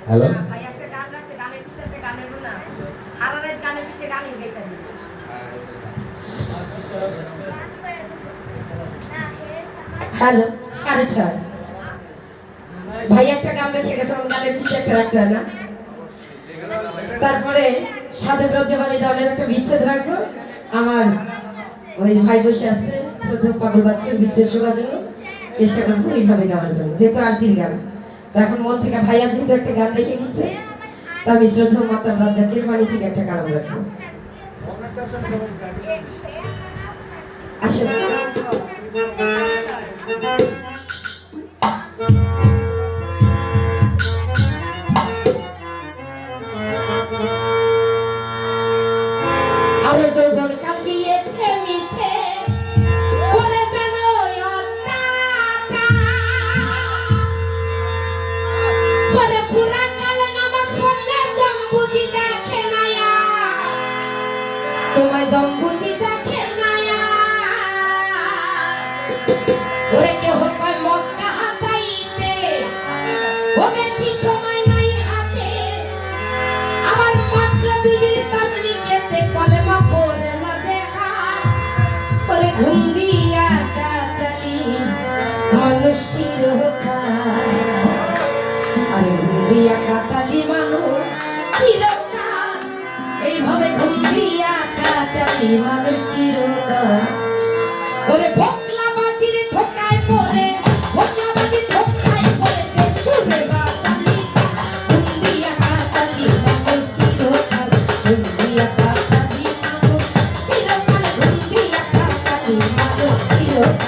Hello hello 6:30 ভাই একটা গান রেখে গেছে আমার গানের পিছনে একটা রাখতে না তারপরে সাধক রজ্জবাণী দলের একটা বিচ্ছেদ রাখবো আমার ওই ভাই বসে আছে শ্রদ্ধা পাগল বাচ্চার বিচ্ছেদ শোনার জন্য চেষ্টা করবো এইভাবে গাওয়ার জন্য যেহেতু আরজির গান এখন মন থেকে ভাইয়া যেহেতু একটা গান রেখে গেছে তা আমি শ্রদ্ধা মাতার রাজ্জাকের বাড়ি থেকে একটা গান রাখবো আসলে তোমায় জম্বুজি দেখে নায়া ওরে কেহ কয় মক্কা হাসাইতে ও বেশি সময় নাই হাতে আমার মাত্র 2 দিন তাবলীগেতে কলেমা পড়ে না দেখা ওরে ঘুম দিয়া কাটা মানুষ চিরকাল আরে ঘুম দিয়া কাটালি মানুষ চিরকাল এইভাবে ঘুম দিয়া কাটালি মানুষ চিরকাল ওরে ভোকলা বাজির ধোকায় পড়ে ভোকলা বাজির ধোকায় পড়ে বেসুরে বাতালি ঘুম দিয়া কাটালি মানুষ চিরকাল ঘুম দিয়া কাটালি মানুষ চিরকাল ঘুম দিয়া কাটালি মানুষ চিরকাল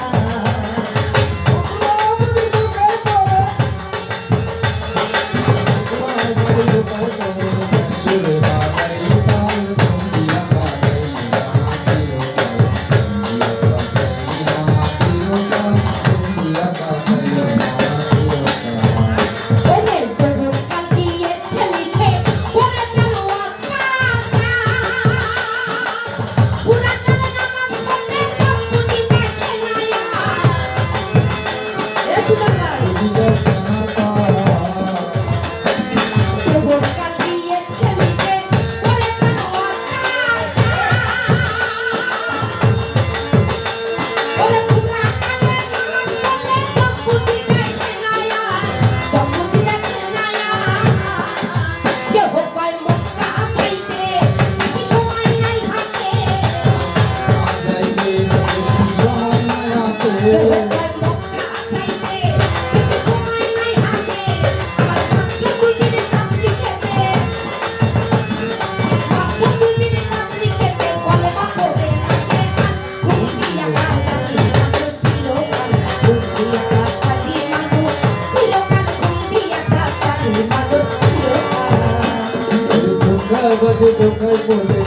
বাজে দোকায় পড়ে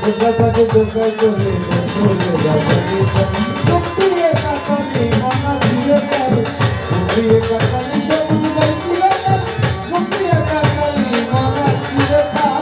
দোকা বাজে দোকায় পড়ে বসলে বাজারে কুপিয়ে কাকালি মনা চিরকাল কুপিয়ে কাকালি সবুজ গাই চিরকাল কুপিয়ে কাকালি মনা চিরকাল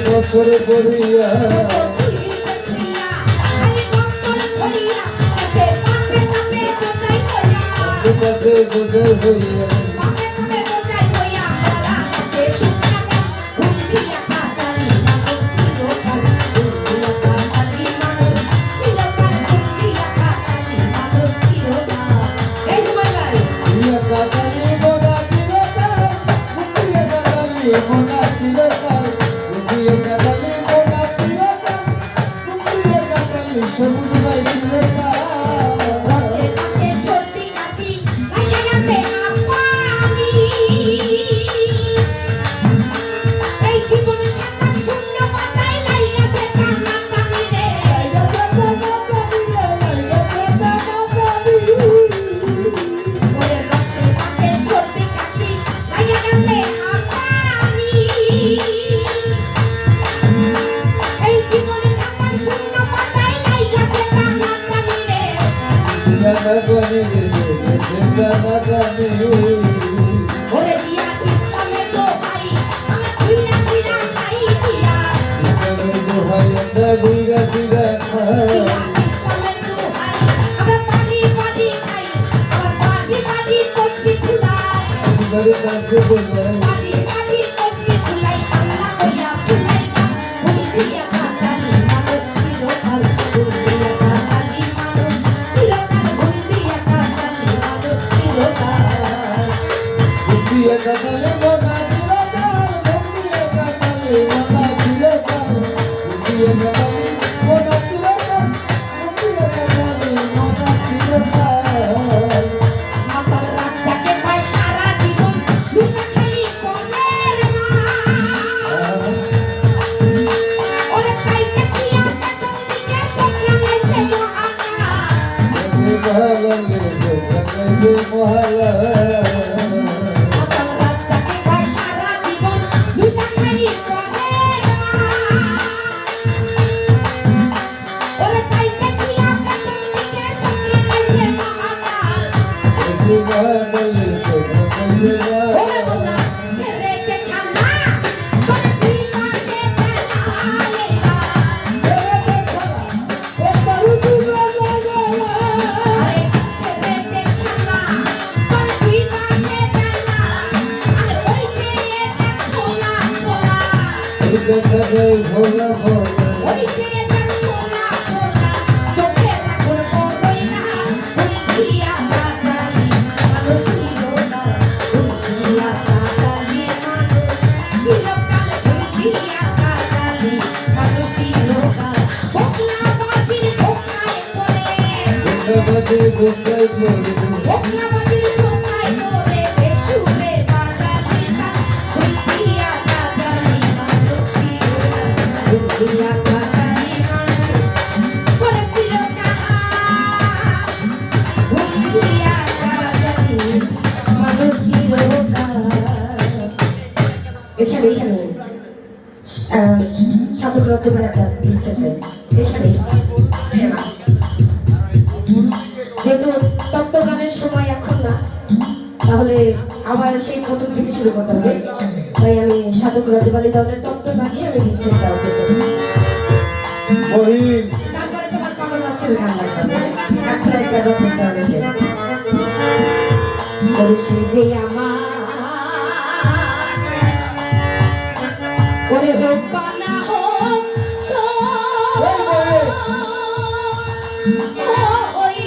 বছরে পড়িয়া পথে বোঝাই হইয়া সবুজ গাই চিরকাল গানা গানে বেঁচে গানা গানে ওরে দিয়া ইসলামের দোহাই আমরা কুইনা কুইনা খাই দিয়া ইসলামের দোহাই আমরা বুইরা বুইরা খাই ইসলামের দোহাই আমরা পানি পানি খাই আবার পানি পানি তসবি ঝুলাই বাড়ি কাছে বলাই পানি পানি তসবি ঝুলাই আল্লাহ কইয়া ঝুলাই গান ভুল দিয়া কাটালি মানুষ চিরকাল ভুল দিয়া কাটালি মানুষ চিরকাল ভুল দিয়া কাটালি মানুষ চিরকাল বুদ্ধিয়া কাটালে মনা চিরকাল বুদ্ধিয়া কাটালে মনা চিরকাল বুদ্ধিয়া কাটালে মনা চিরকাল বুদ্ধিয়া কাটালে মনা চিরকাল মাতাল রাজাকে কয় সারা জীবন লুটা খালি পরের মা ওরে পাইতে কিয়া পেছন দিকে চোখ রাঙাইছে মহাকাল কাছে মহালা লেছে কাছে মহালা মাতাল রাজাকে কয় সারা জীবন লুটা খালি পরের মা ওরে পাইতে কিয়া পেছন দিকে চোখ রাঙাইছে মহাকাল কাছে মহালা লেছে কাছে ওরে বলা তেরে দেখালা তোর বিমানে পেলালে আরে ছেড়ে দেখালা তোর বিমানে পেলা আরে ওই যে এটা খোলা খোলা ওই যে এটা খোলা খোলা চোখে রাখুন করইলা উঠিয়া কাটালি মানুষ চিরকাল উঠিয়া কাটালি মানুষ চিরকাল উঠিয়া কাটালি মানুষ চিরকাল বকলা বাজির ধোকায় পড়ে বকলা বাজির ধোকায় পড়ে বেসুরে বাজালি গান উঠিয়া কাটালি মানুষ চিরকাল উঠিয়া কাটালি মানুষ করেছিল কাহা উঠিয়া কাটালি মানুষ চিরকাল এখানে সাধক রচনার একটা ইচ্ছে এখানে যেহেতু তত্ত্ব গানের সময় এখন না তাহলে আবার সেই প্রথম থেকে শুরু করতে হবে তাই আমি সাধক রাজবাড়ি দলের তত্ত্ব না দিয়ে আমি বিচ্ছেদ দেওয়ার চেষ্টা করছি তারপরে তোমার পাগল বাচ্চার গান লাগবে এখন একটা রচনা গান আছে সে যে আমার ওরে হোক বা না হোক ওই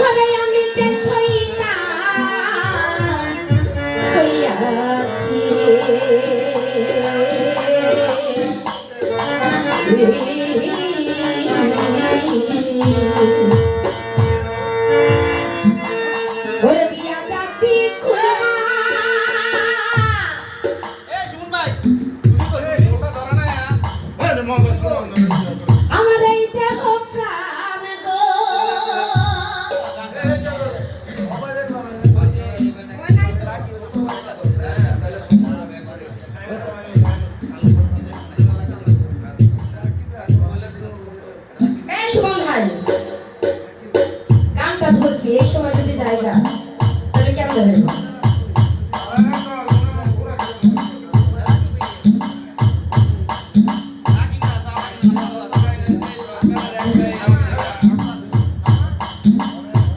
ওরে আমি যে শয়তান হইয়াছি ওরে দিয়া জাতি খুলমা আমার এই দেহ প্রাণ গো এই সুমন ভাই গানটা ধরছি এই সময় যদি জায়গা তাহলে কেমন হবে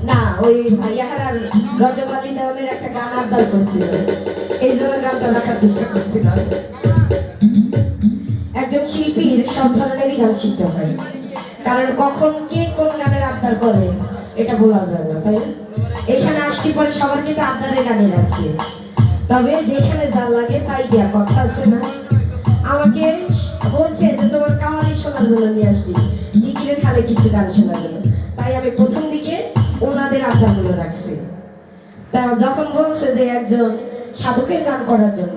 না ওই ভাইয়াহার রজবালি দেওয়ালের একটা গান আবদার করছিল এই জন্য গানটা রাখার চেষ্টা করছিলাম একজন শিল্পীর সব ধরনেরই গান শিখতে হয় কারণ কখন কে কোন গানের আবদার করে এটা বলা যায় না তাই না? এইখানে আসছি পরে সবার কিন্তু আবদারের গানই লাগছে তবে যেখানে যা লাগে তাই দেয়া কথা আছে না আমাকে বলছে যে তোমার কাওয়ালি শোনার জন্য নিয়ে আসছি জিকিরের খালে কিছু গান শোনার জন্য তাই আমি প্রথম দিকে ওনাদের আবদারগুলো রাখছি তা যখন বলছে যে একজন সাধকের গান করার জন্য